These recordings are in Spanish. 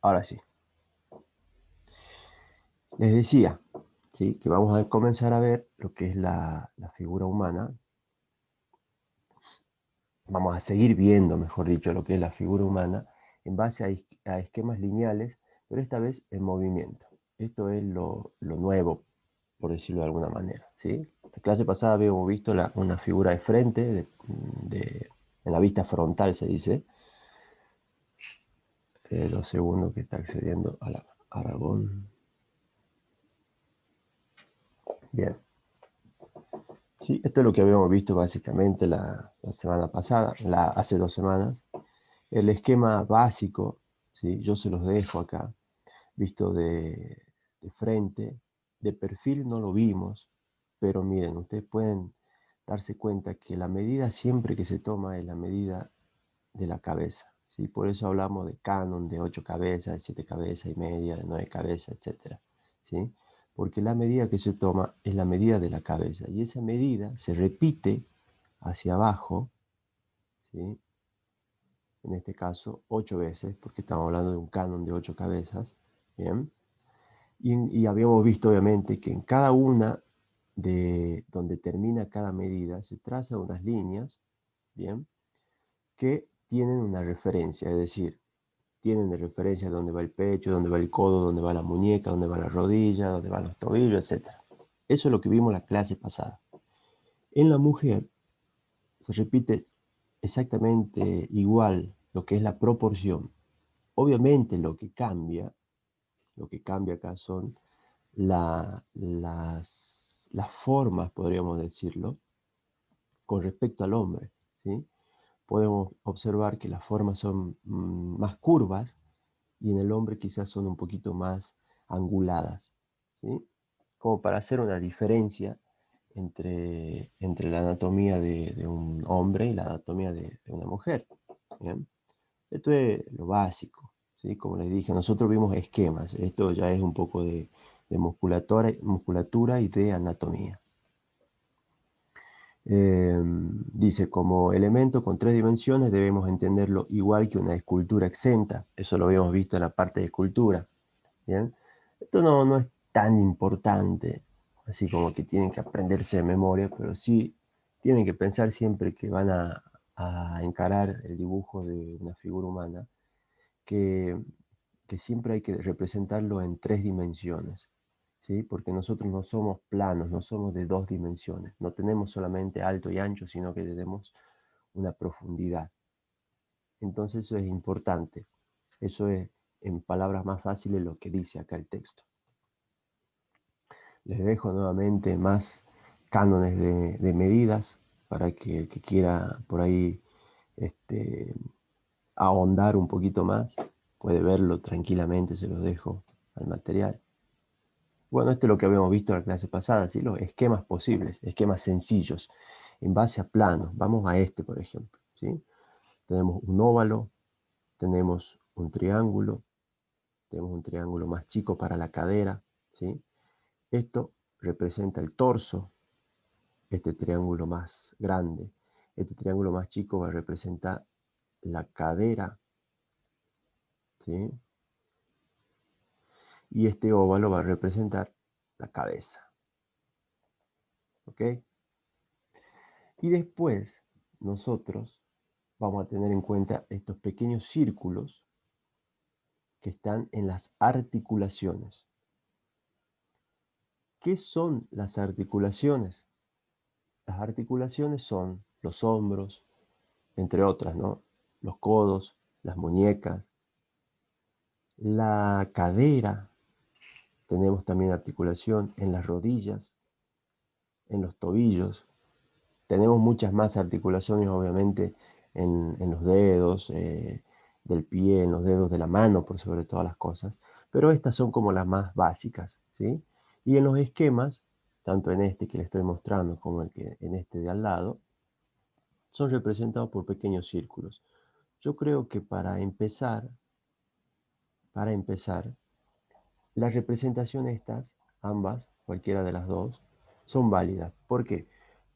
Ahora sí, les decía, ¿sí? Que vamos a comenzar a ver lo que es la figura humana. Vamos a seguir viendo, mejor dicho, lo que es la figura humana en base a esquemas lineales, pero esta vez en movimiento. Esto es lo nuevo, por decirlo de alguna manera, ¿sí? La clase pasada habíamos visto una figura de frente, en la vista frontal se dice. 2 segundos que está accediendo a la Aragón. Bien. Sí, esto es lo que habíamos visto básicamente la semana pasada, hace 2 semanas. El esquema básico, ¿sí? Yo se los dejo acá, visto de frente. De perfil no lo vimos, pero miren, ustedes pueden darse cuenta que la medida siempre que se toma es la medida de la cabeza, ¿sí? Por eso hablamos de canon de 8 cabezas, de 7 cabezas y media, de 9 cabezas, etcétera, ¿sí? Porque la medida que se toma es la medida de la cabeza y esa medida se repite hacia abajo, ¿sí? En este caso 8 veces, porque estamos hablando de un canon de 8 cabezas, ¿bien? Y habíamos visto obviamente que en cada una de donde termina cada medida se trazan unas líneas, ¿bien? Que tienen una referencia, es decir, tienen de referencia dónde va el pecho, dónde va el codo, dónde va la muñeca, dónde va la rodilla, dónde van los tobillos, etcétera. Eso es lo que vimos la clase pasada. En la mujer se repite exactamente igual lo que es la proporción. Obviamente lo que cambia acá son las formas, podríamos decirlo, con respecto al hombre, ¿sí? Podemos observar que las formas son más curvas y en el hombre quizás son un poquito más anguladas, ¿sí? Como para hacer una diferencia entre la anatomía de un hombre y la anatomía de una mujer, ¿bien? Esto es lo básico, ¿sí? Como les dije, nosotros vimos esquemas, esto ya es un poco de musculatura y de anatomía. Dice, como elemento con 3 dimensiones debemos entenderlo igual que una escultura exenta. Eso lo habíamos visto en la parte de escultura. ¿Bien? Esto no es tan importante, así como que tienen que aprenderse de memoria, pero sí tienen que pensar siempre que van a encarar el dibujo de una figura humana, que, que siempre hay que representarlo en 3 dimensiones. ¿Sí? Porque nosotros no somos planos, no somos de 2 dimensiones, no tenemos solamente alto y ancho, sino que tenemos una profundidad. Entonces eso es importante, eso es en palabras más fáciles lo que dice acá el texto. Les dejo nuevamente más cánones de medidas para que el que quiera por ahí este, ahondar un poquito más, puede verlo tranquilamente, se los dejo al material. Bueno, esto es lo que habíamos visto en la clase pasada, ¿sí? Los esquemas posibles, esquemas sencillos, en base a planos. Vamos a este, por ejemplo, ¿sí? Tenemos un óvalo, tenemos un triángulo más chico para la cadera, ¿sí? Esto representa el torso, este triángulo más grande. Este triángulo más chico va a representar la cadera, ¿sí? Y este óvalo va a representar la cabeza, ¿ok? Y después nosotros vamos a tener en cuenta estos pequeños círculos que están en las articulaciones. ¿Qué son las articulaciones? Las articulaciones son los hombros, entre otras, ¿no? Los codos, las muñecas, la cadera. Tenemos también articulación en las rodillas, en los tobillos. Tenemos muchas más articulaciones, obviamente, en los dedos del pie, en los dedos de la mano, por sobre todas las cosas. Pero estas son como las más básicas, ¿sí? Y en los esquemas, tanto en este que le estoy mostrando como en este de al lado, son representados por pequeños círculos. Yo creo que para empezar, la representación estas, ambas, cualquiera de las dos, son válidas. ¿Por qué?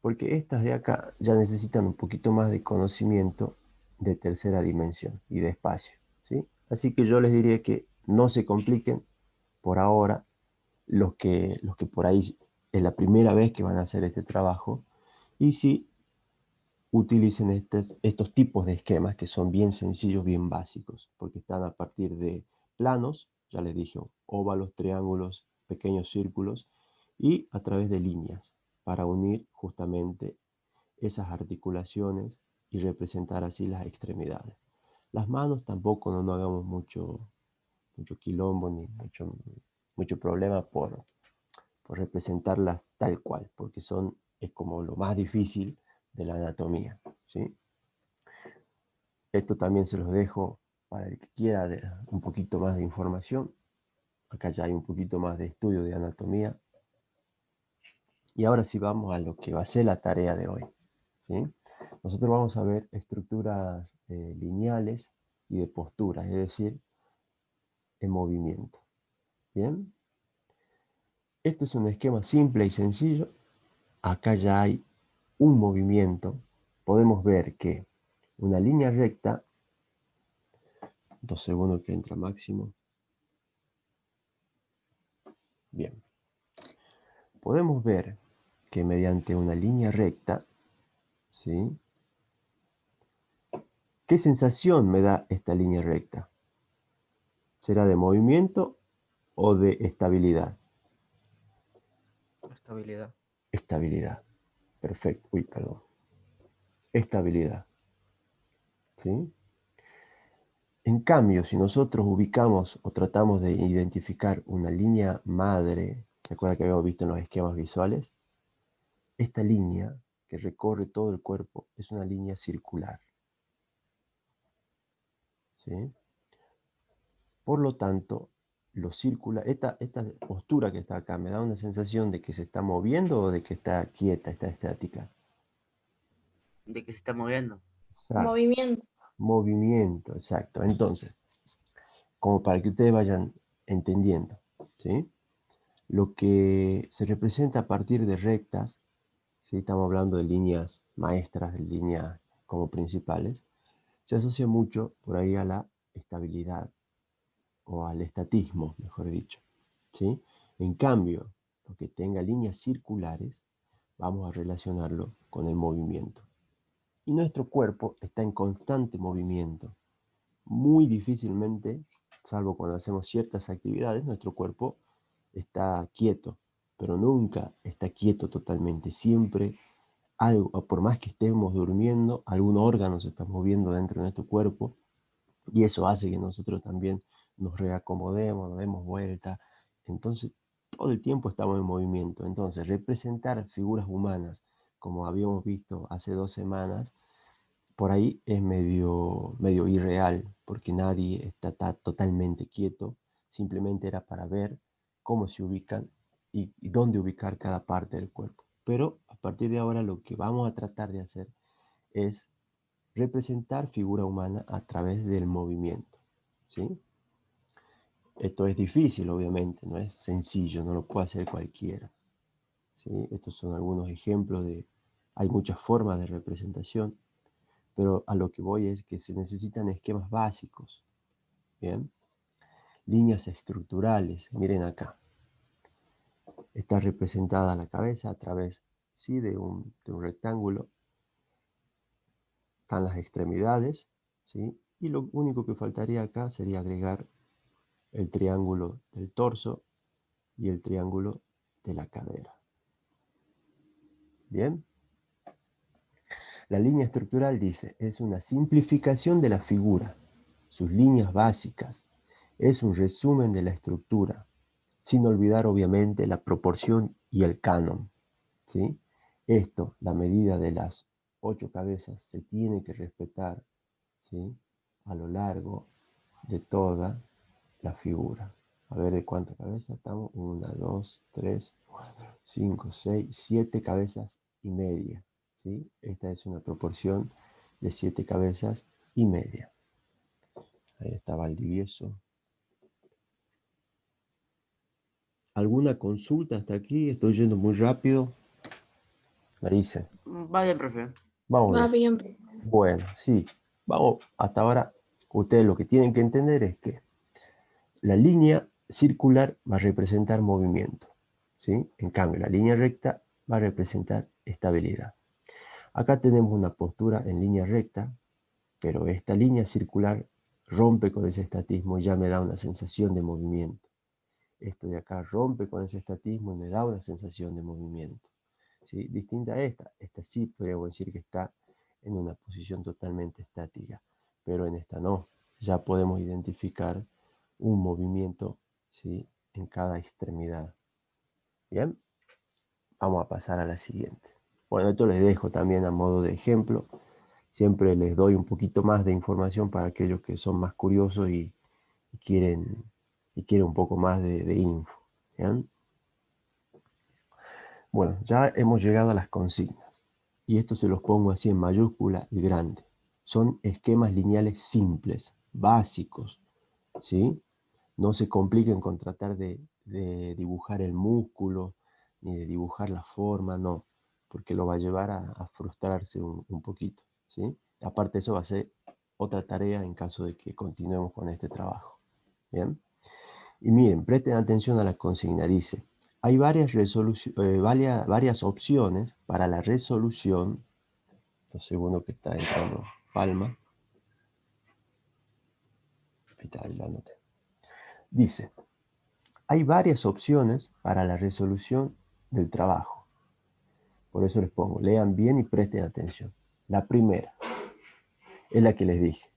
Porque estas de acá ya necesitan un poquito más de conocimiento de tercera dimensión y de espacio, ¿sí? Así que yo les diría que no se compliquen por ahora los que por ahí es la primera vez que van a hacer este trabajo, y sí utilicen estos tipos de esquemas que son bien sencillos, bien básicos, porque están a partir de planos, ya les dije, óvalos, triángulos, pequeños círculos, y a través de líneas, para unir justamente esas articulaciones y representar así las extremidades. Las manos tampoco no hagamos mucho quilombo ni mucho problema por representarlas tal cual, porque es como lo más difícil de la anatomía, ¿sí? Esto también se los dejo para el que quiera un poquito más de información. Acá ya hay un poquito más de estudio de anatomía. Y ahora sí vamos a lo que va a ser la tarea de hoy, ¿sí? Nosotros vamos a ver estructuras lineales y de posturas, es decir, en movimiento. ¿Bien? Esto es un esquema simple y sencillo. Acá ya hay un movimiento. Podemos ver que una línea recta, 2 segundos que entra máximo. Bien. Podemos ver que mediante una línea recta, ¿sí? ¿Qué sensación me da esta línea recta? ¿Será de movimiento o de estabilidad? Estabilidad. Estabilidad. Perfecto. Uy, perdón. Estabilidad. ¿Sí? En cambio, si nosotros ubicamos o tratamos de identificar una línea madre, recuerda que habíamos visto en los esquemas visuales, esta línea que recorre todo el cuerpo es una línea circular, ¿sí? Por lo tanto, esta postura que está acá me da una sensación de que se está moviendo o de que está quieta, está estática. De que se está moviendo. Exacto. Movimiento. Movimiento, exacto. Entonces, como para que ustedes vayan entendiendo, ¿sí? Lo que se representa a partir de rectas, ¿sí? Estamos hablando de líneas maestras, de líneas como principales, se asocia mucho por ahí a la estabilidad o al estatismo, mejor dicho, ¿sí? En cambio, lo que tenga líneas circulares, vamos a relacionarlo con el movimiento. Y nuestro cuerpo está en constante movimiento. Muy difícilmente, salvo cuando hacemos ciertas actividades, nuestro cuerpo está quieto, pero nunca está quieto totalmente. Siempre algo, por más que estemos durmiendo, algún órgano se está moviendo dentro de nuestro cuerpo y eso hace que nosotros también nos reacomodemos, nos demos vuelta. Entonces, todo el tiempo estamos en movimiento. Entonces, representar figuras humanas, como habíamos visto hace 2 semanas, por ahí es medio irreal, porque nadie está totalmente quieto. Simplemente era para ver cómo se ubican y dónde ubicar cada parte del cuerpo. Pero a partir de ahora lo que vamos a tratar de hacer es representar figura humana a través del movimiento, ¿sí? Esto es difícil, obviamente, no es sencillo, no lo puede hacer cualquiera, ¿sí? Estos son algunos ejemplos hay muchas formas de representación, pero a lo que voy es que se necesitan esquemas básicos, ¿bien? Líneas estructurales, miren acá, está representada la cabeza a través, ¿sí? de un rectángulo, están las extremidades, ¿sí? Y lo único que faltaría acá sería agregar el triángulo del torso y el triángulo de la cadera. Bien, la línea estructural dice, es una simplificación de la figura, sus líneas básicas, es un resumen de la estructura, sin olvidar obviamente la proporción y el canon, ¿sí? Esto, la medida de las 8 cabezas, se tiene que respetar, ¿sí? A lo largo de toda la figura. A ver de cuántas cabezas estamos. 1, 2, 3, 5, 6, 7 cabezas y media. ¿Sí? Esta es una proporción de 7 cabezas y media. Ahí está Valdivieso. ¿Alguna consulta hasta aquí? Estoy yendo muy rápido. Me dicen. Va bien, profe. Vamos Va bien. bien. Bueno, sí. Vamos, hasta ahora, ustedes lo que tienen que entender es que La línea circular va a representar movimiento, ¿sí? En cambio, la línea recta va a representar estabilidad. Acá tenemos una postura en línea recta, pero esta línea circular rompe con ese estatismo y ya me da una sensación de movimiento. Esto de acá rompe con ese estatismo y me da una sensación de movimiento, ¿sí? Distinta a esta. Esta sí podríamos decir que está en una posición totalmente estática, pero en esta no. Ya podemos identificar un movimiento, ¿sí? En cada extremidad. Bien, vamos a pasar a la siguiente. Bueno, esto les dejo también a modo de ejemplo. Siempre les doy un poquito más de información para aquellos que son más curiosos y quieren, y quieren un poco más de info. ¿Bien? Bueno, ya hemos llegado a las consignas. Y esto se los pongo así en mayúscula y grande. Son esquemas lineales simples, básicos, ¿sí? No se compliquen con tratar de dibujar el músculo, ni de dibujar la forma, no, porque lo va a llevar a frustrarse un poquito, ¿sí? Aparte eso va a ser otra tarea en caso de que continuemos con este trabajo, ¿bien? Y miren, presten atención a la consigna, dice, hay varias opciones para la resolución. Un segundo que está entrando Palma. Ahí está, ahí lo anoté. Dice, hay varias opciones para la resolución del trabajo. Por eso les pongo, lean bien y presten atención. La primera es la que les dije.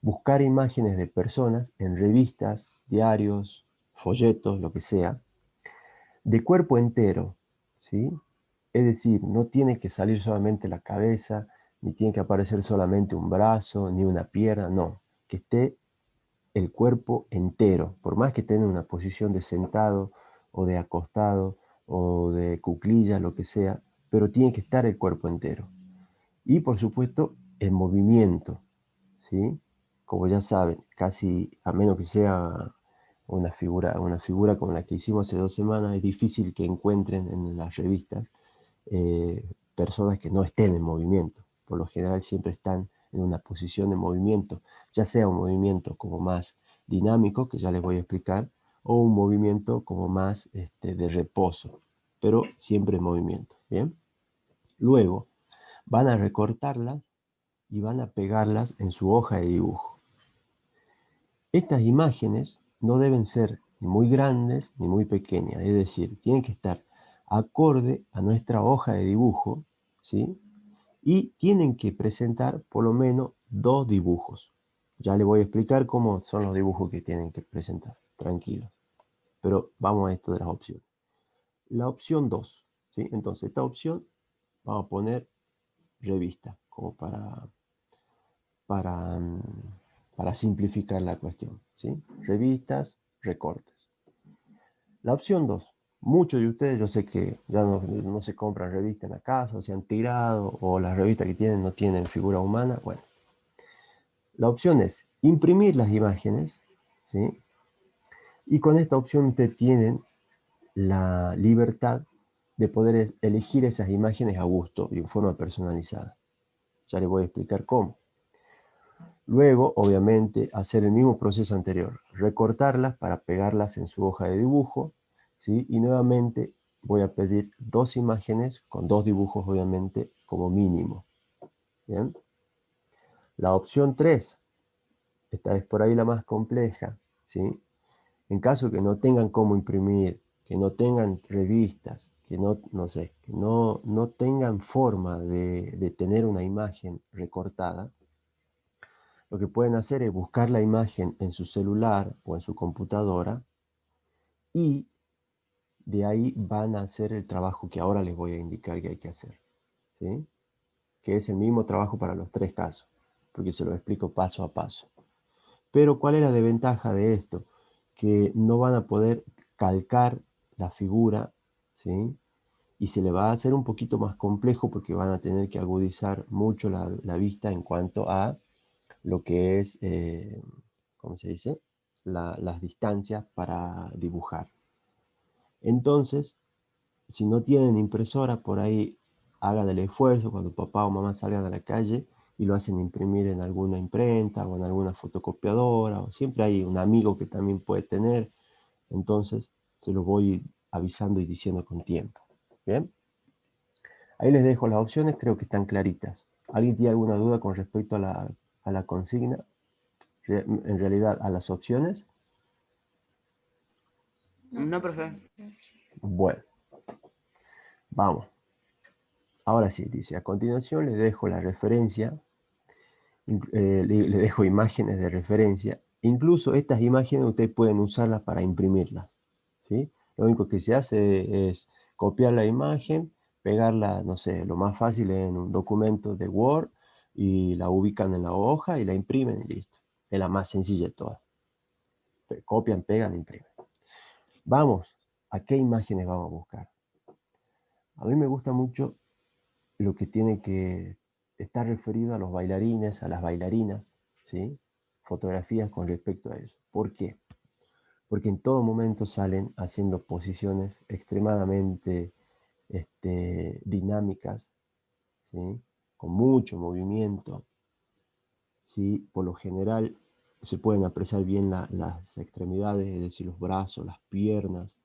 Buscar imágenes de personas en revistas, diarios, folletos, lo que sea, de cuerpo entero, ¿sí? Es decir, no tiene que salir solamente la cabeza, ni tiene que aparecer solamente un brazo, ni una pierna, no. Que esté el cuerpo entero, por más que esté en una posición de sentado o de acostado o de cuclillas, lo que sea, pero tiene que estar el cuerpo entero. Y por supuesto, el movimiento, ¿sí? Como ya saben, casi a menos que sea una figura como la que hicimos hace 2 semanas, es difícil que encuentren en las revistas personas que no estén en movimiento. Por lo general siempre están en una posición de movimiento, ya sea un movimiento como más dinámico, que ya les voy a explicar, o un movimiento como más de reposo, pero siempre en movimiento. ¿Bien? Luego van a recortarlas y van a pegarlas en su hoja de dibujo. Estas imágenes no deben ser ni muy grandes ni muy pequeñas, es decir, tienen que estar acorde a nuestra hoja de dibujo, ¿sí? Y tienen que presentar por lo menos 2 dibujos. Ya les voy a explicar cómo son los dibujos que tienen que presentar, tranquilos. Pero vamos a esto de las opciones. La opción 2, ¿sí? Entonces, esta opción vamos a poner revista, como para, para simplificar la cuestión, ¿sí? Revistas, recortes. La opción 2, muchos de ustedes, yo sé que ya no se compran revistas en la casa, o se han tirado, o las revistas que tienen no tienen figura humana. Bueno, la opción es imprimir las imágenes, ¿sí? Y con esta opción ustedes tienen la libertad de poder elegir esas imágenes a gusto y en forma personalizada. Ya les voy a explicar cómo. Luego, obviamente, hacer el mismo proceso anterior, recortarlas para pegarlas en su hoja de dibujo, ¿sí? Y nuevamente voy a pedir 2 imágenes con 2 dibujos, obviamente, como mínimo. ¿Bien? La opción 3, esta es por ahí la más compleja, ¿sí? En caso que no tengan cómo imprimir, que no tengan revistas, que no sé, que no tengan forma de tener una imagen recortada, lo que pueden hacer es buscar la imagen en su celular o en su computadora y de ahí van a hacer el trabajo que ahora les voy a indicar que hay que hacer, ¿sí? Que es el mismo trabajo para los 3 casos, porque se lo explico paso a paso. Pero ¿cuál es la desventaja de esto? Que no van a poder calcar la figura, ¿sí? Y se le va a hacer un poquito más complejo porque van a tener que agudizar mucho la vista en cuanto a lo que es, ¿cómo se dice? Las distancias para dibujar. Entonces, si no tienen impresora, por ahí hagan el esfuerzo cuando papá o mamá salgan a la calle y lo hacen imprimir en alguna imprenta o en alguna fotocopiadora, o siempre hay un amigo que también puede tener, entonces se los voy avisando y diciendo con tiempo. ¿Bien? Ahí les dejo las opciones, creo que están claritas. ¿Alguien tiene alguna duda con respecto a la consigna? En realidad, a las opciones. No, profe. Bueno, vamos. Ahora sí, dice, a continuación les dejo la referencia, le dejo imágenes de referencia. Incluso estas imágenes ustedes pueden usarlas para imprimirlas, ¿sí? Lo único que se hace es copiar la imagen, pegarla, no sé, lo más fácil es en un documento de Word y la ubican en la hoja y la imprimen y listo. Es la más sencilla de todas. Copian, pegan, imprimen. Vamos, ¿a qué imágenes vamos a buscar? A mí me gusta mucho lo que tiene que estar referido a los bailarines, a las bailarinas, ¿sí? Fotografías con respecto a eso. ¿Por qué? Porque en todo momento salen haciendo posiciones extremadamente dinámicas, ¿sí? Con mucho movimiento, ¿sí? Por lo general se pueden apreciar bien las extremidades, es decir, los brazos, las piernas.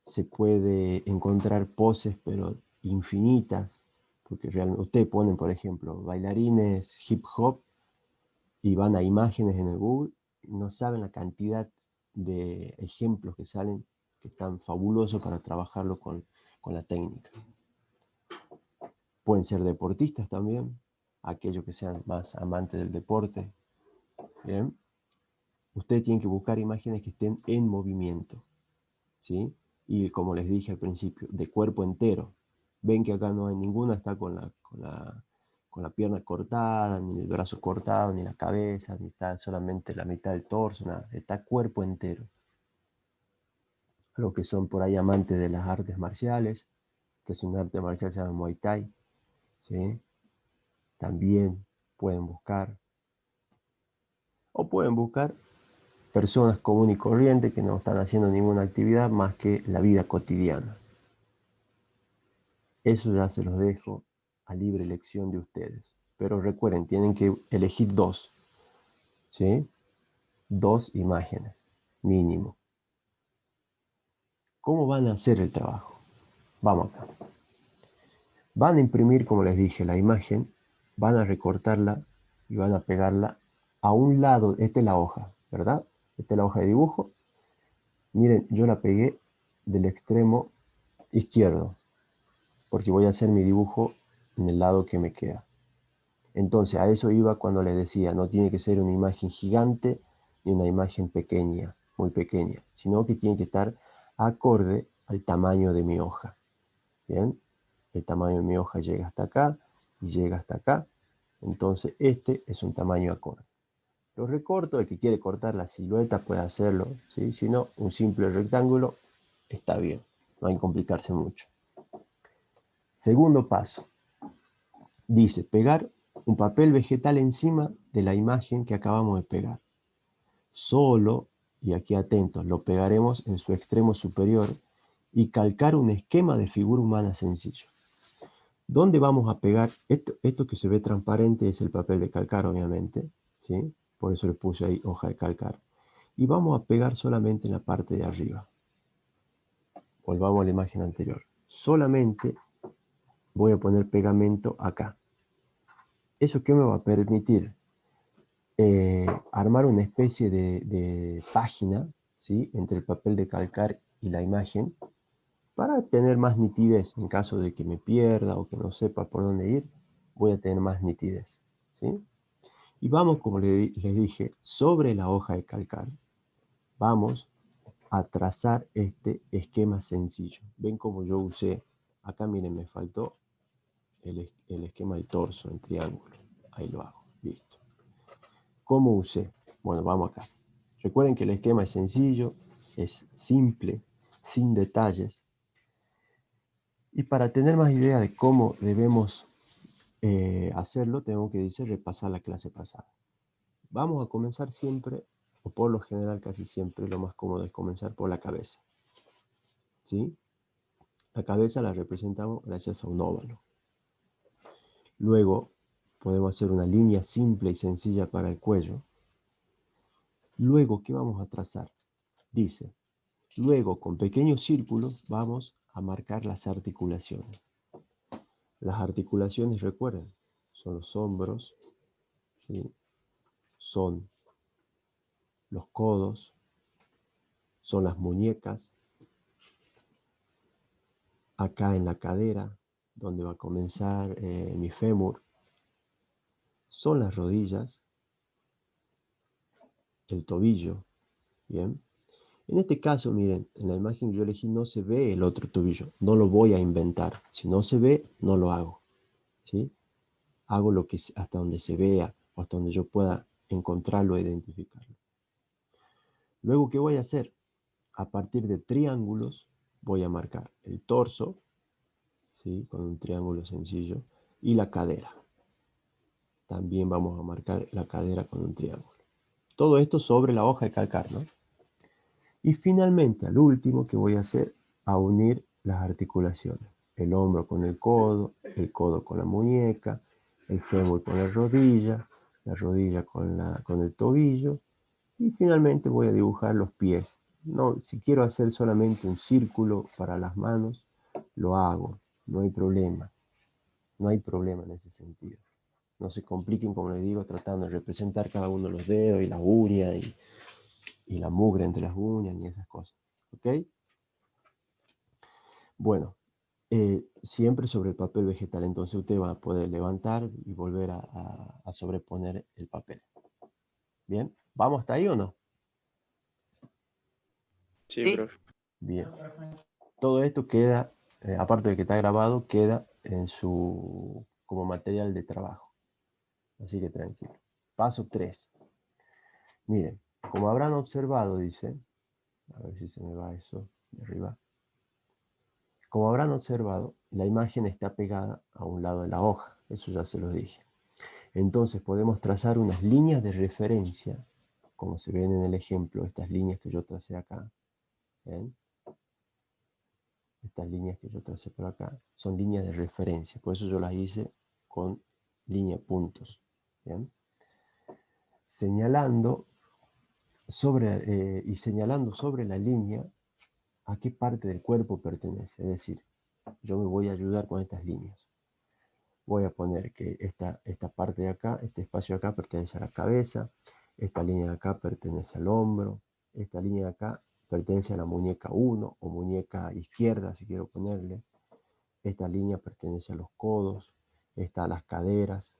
Se puede encontrar poses, pero infinitas, porque realmente ustedes ponen, por ejemplo, bailarines hip hop y van a imágenes en el Google, no saben la cantidad de ejemplos que salen que están fabulosos para trabajarlo con la técnica. Pueden ser deportistas también, aquellos que sean más amantes del deporte. Bien. Ustedes tienen que buscar imágenes que estén en movimiento, ¿sí? Y como les dije al principio, de cuerpo entero. Ven que acá no hay ninguna, está con la pierna cortada, ni el brazo cortado, ni la cabeza, ni está solamente la mitad del torso, nada, está cuerpo entero. Los que son por ahí amantes de las artes marciales, que es un arte marcial que se llama Muay Thai, ¿sí? También pueden buscar, o pueden buscar personas comunes y corrientes que no están haciendo ninguna actividad más que la vida cotidiana. Eso ya se los dejo a libre elección de ustedes. Pero recuerden, tienen que elegir dos, ¿sí? Dos imágenes, mínimo. ¿Cómo van a hacer el trabajo? Vamos acá. Van a imprimir, como les dije, la imagen, van a recortarla y van a pegarla a un lado. Esta es la hoja, ¿verdad? Esta es la hoja de dibujo. Miren, yo la pegué del extremo izquierdo, porque voy a hacer mi dibujo en el lado que me queda. Entonces, a eso iba cuando les decía, no tiene que ser una imagen gigante ni una imagen pequeña, muy pequeña, sino que tiene que estar acorde al tamaño de mi hoja. ¿Bien? El tamaño de mi hoja llega hasta acá y llega hasta acá. Entonces, este es un tamaño acorde. Lo recorto, el que quiere cortar la silueta puede hacerlo, ¿sí? Si no, un simple rectángulo está bien, no hay que complicarse mucho. Segundo paso, dice pegar un papel vegetal encima de la imagen que acabamos de pegar. Solo, y aquí atentos, lo pegaremos en su extremo superior y calcar un esquema de figura humana sencillo. ¿Dónde vamos a pegar? Esto que se ve transparente es el papel de calcar, obviamente, ¿sí? Por eso le puse ahí hoja de calcar. Y vamos a pegar solamente en la parte de arriba. Volvamos a la imagen anterior. Solamente voy a poner pegamento acá. ¿Eso qué me va a permitir? Armar una especie de página, ¿sí? Entre el papel de calcar y la imagen para tener más nitidez. En caso de que me pierda o que no sepa por dónde ir, voy a tener más nitidez, ¿sí? Y vamos, como les dije, sobre la hoja de calcar, vamos a trazar este esquema sencillo. Ven como yo usé, acá miren, me faltó el esquema del torso en triángulo. Ahí lo hago, listo. ¿Cómo usé? Bueno, vamos acá. Recuerden que el esquema es sencillo, es simple, sin detalles. Y para tener más idea de cómo debemos hacerlo, tengo que decir repasar la clase pasada. Vamos a comenzar siempre, o por lo general casi siempre, lo más cómodo es comenzar por la cabeza. ¿Sí? La cabeza la representamos gracias a un óvalo. Luego Podemos hacer una línea simple y sencilla para el cuello. Luego, ¿qué vamos a trazar? Dice, luego con pequeños círculos vamos a marcar las articulaciones. Las articulaciones, recuerden, son los hombros, ¿sí? Son los codos, son las muñecas, acá en la cadera, donde va a comenzar mi fémur, son las rodillas, el tobillo, ¿bien? En este caso, miren, en la imagen que yo elegí no se ve el otro tobillo, no lo voy a inventar. Si no se ve, no lo hago, ¿sí? Hago lo que hasta donde se vea, o hasta donde yo pueda encontrarlo e identificarlo. Luego, ¿qué voy a hacer? A partir de triángulos, voy a marcar el torso, ¿sí? Con un triángulo sencillo, y la cadera. También vamos a marcar la cadera con un triángulo. Todo esto sobre la hoja de calcar, ¿no? Y finalmente, al último, que voy a hacer, a unir las articulaciones. El hombro con el codo con la muñeca, el fémur con la rodilla con el tobillo, y finalmente voy a dibujar los pies. No, si quiero hacer solamente un círculo para las manos, lo hago, no hay problema. No hay problema en ese sentido. No se compliquen, como les digo, tratando de representar cada uno de los dedos y las uñas y la mugre entre las uñas y esas cosas. ¿Ok? Bueno, siempre sobre el papel vegetal. Entonces usted va a poder levantar y volver a sobreponer el papel. ¿Bien? ¿Vamos hasta ahí o no? Sí, Sí. profe. Bien. Todo esto queda, aparte de que está grabado, queda como material de trabajo. Así que tranquilo. Paso 3. Miren, como habrán observado, dice, a ver si se me va eso de arriba. Como habrán observado, la imagen está pegada a un lado de la hoja. Eso ya se los dije. Entonces podemos trazar unas líneas de referencia, como se ven en el ejemplo, estas líneas que yo tracé acá. ¿Ven? Estas líneas que yo tracé por acá son líneas de referencia. Por eso yo las hice con línea puntos. ¿Bien? Señalando sobre la línea a qué parte del cuerpo pertenece. Es decir, yo me voy a ayudar con estas líneas. Voy a poner que esta parte de acá, este espacio de acá pertenece a la cabeza, esta línea de acá pertenece al hombro, esta línea de acá pertenece a la muñeca 1 o muñeca izquierda, si quiero ponerle. Esta línea pertenece a los codos, esta a las caderas.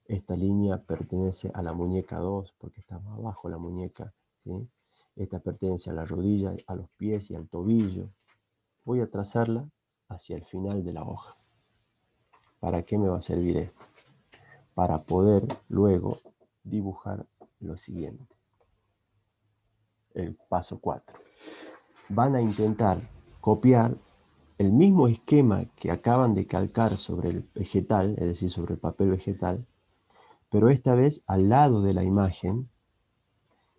Esta línea pertenece a la muñeca 2 porque está más abajo la muñeca, ¿sí? Esta pertenece a la rodilla, a los pies y al tobillo. Voy a trazarla hacia el final de la hoja. ¿Para qué me va a servir esto? Para poder luego dibujar lo siguiente. El paso 4. Van a intentar copiar el mismo esquema que acaban de calcar sobre el vegetal, es decir, sobre el papel vegetal, pero esta vez al lado de la imagen.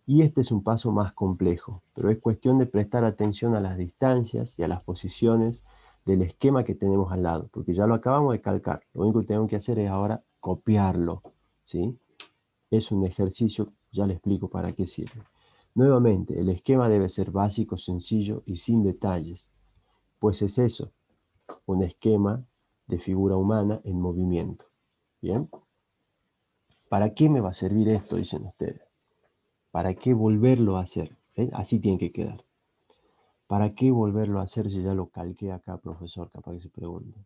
Y este es un paso más complejo, pero es cuestión de prestar atención a las distancias y a las posiciones del esquema que tenemos al lado, porque ya lo acabamos de calcar. Lo único que tengo que hacer es ahora copiarlo, ¿sí? Es un ejercicio, ya le explico para qué sirve. Nuevamente, el esquema debe ser básico, sencillo y sin detalles, pues es eso, un esquema de figura humana en movimiento. ¿Bien? ¿Para qué me va a servir esto? Dicen ustedes. ¿Para qué volverlo a hacer? ¿Ven? Así tiene que quedar. ¿Para qué volverlo a hacer si ya lo calqué acá, profesor? Capaz que se pregunte.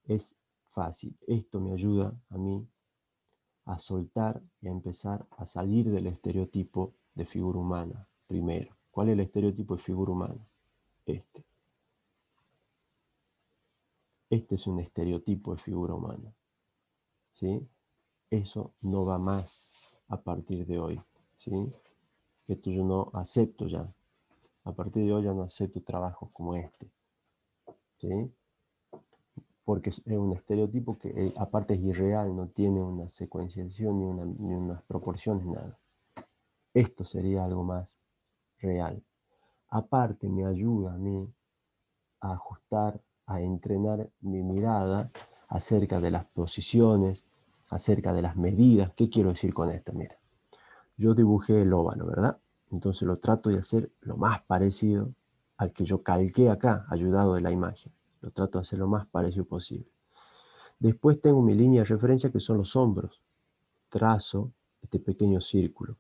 Es fácil. Esto me ayuda a mí a soltar y a empezar a salir del estereotipo de figura humana primero. ¿Cuál es el estereotipo de figura humana? Este. Este es un estereotipo de figura humana. ¿Sí? Eso no va más a partir de hoy. ¿Sí? Esto yo no acepto ya. A partir de hoy ya no acepto trabajos como este. ¿Sí? Porque es un estereotipo que aparte es irreal, no tiene una secuenciación ni unas proporciones, nada. Esto sería algo más real. Aparte me ayuda a mí a ajustar, a entrenar mi mirada acerca de las posiciones, acerca de las medidas. ¿Qué quiero decir con esto? Mira, yo dibujé el óvalo, ¿verdad? Entonces lo trato de hacer lo más parecido al que yo calqué acá, ayudado de la imagen. Lo trato de hacer lo más parecido posible. Después tengo mi línea de referencia que son los hombros. Trazo este pequeño círculo,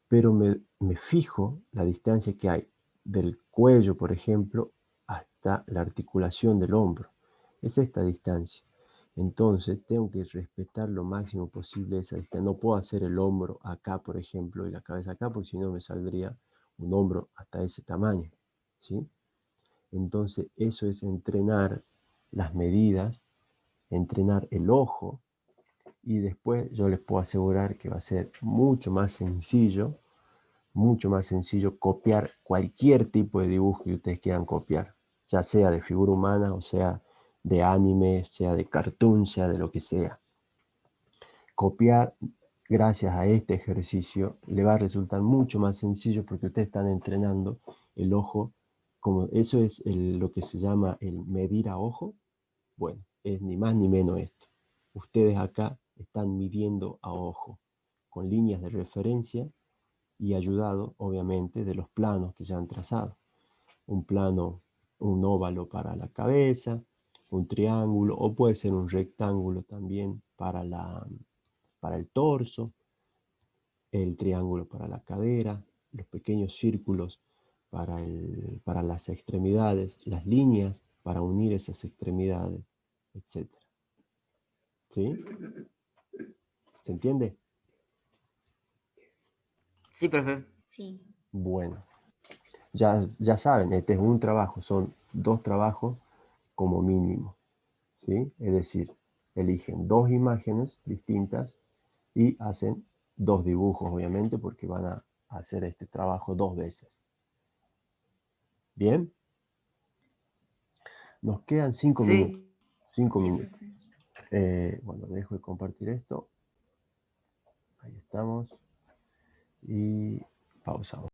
pero me fijo la distancia que hay del cuello, por ejemplo, hasta la articulación del hombro. Es esta distancia. Entonces tengo que respetar lo máximo posible esa distancia. No puedo hacer el hombro acá, por ejemplo, y la cabeza acá, porque si no me saldría un hombro hasta ese tamaño, ¿sí? Entonces eso es entrenar las medidas, entrenar el ojo, y después yo les puedo asegurar que va a ser mucho más sencillo copiar cualquier tipo de dibujo que ustedes quieran copiar, ya sea de figura humana, o sea de anime, sea de cartoon, sea de lo que sea. Copiar, gracias a este ejercicio, le va a resultar mucho más sencillo porque ustedes están entrenando el ojo, como eso es lo que se llama el medir a ojo. Bueno, es ni más ni menos esto. Ustedes acá están midiendo a ojo, con líneas de referencia y ayudado, obviamente, de los planos que ya han trazado. Un plano, un óvalo para la cabeza, un triángulo, o puede ser un rectángulo también para el torso, el triángulo para la cadera, los pequeños círculos para las extremidades, las líneas para unir esas extremidades, etc. ¿Sí? ¿Se entiende? Sí, profe. Sí. Bueno, ya saben, este es un trabajo, son 2 trabajos como mínimo, ¿sí? Es decir, eligen 2 imágenes distintas y hacen 2 dibujos, obviamente, porque van a hacer este trabajo 2 veces. ¿Bien? Nos quedan 5 minutos. Sí. 5 Sí, minutos. profe. Bueno, dejo de compartir esto. Ahí estamos. Y pausamos.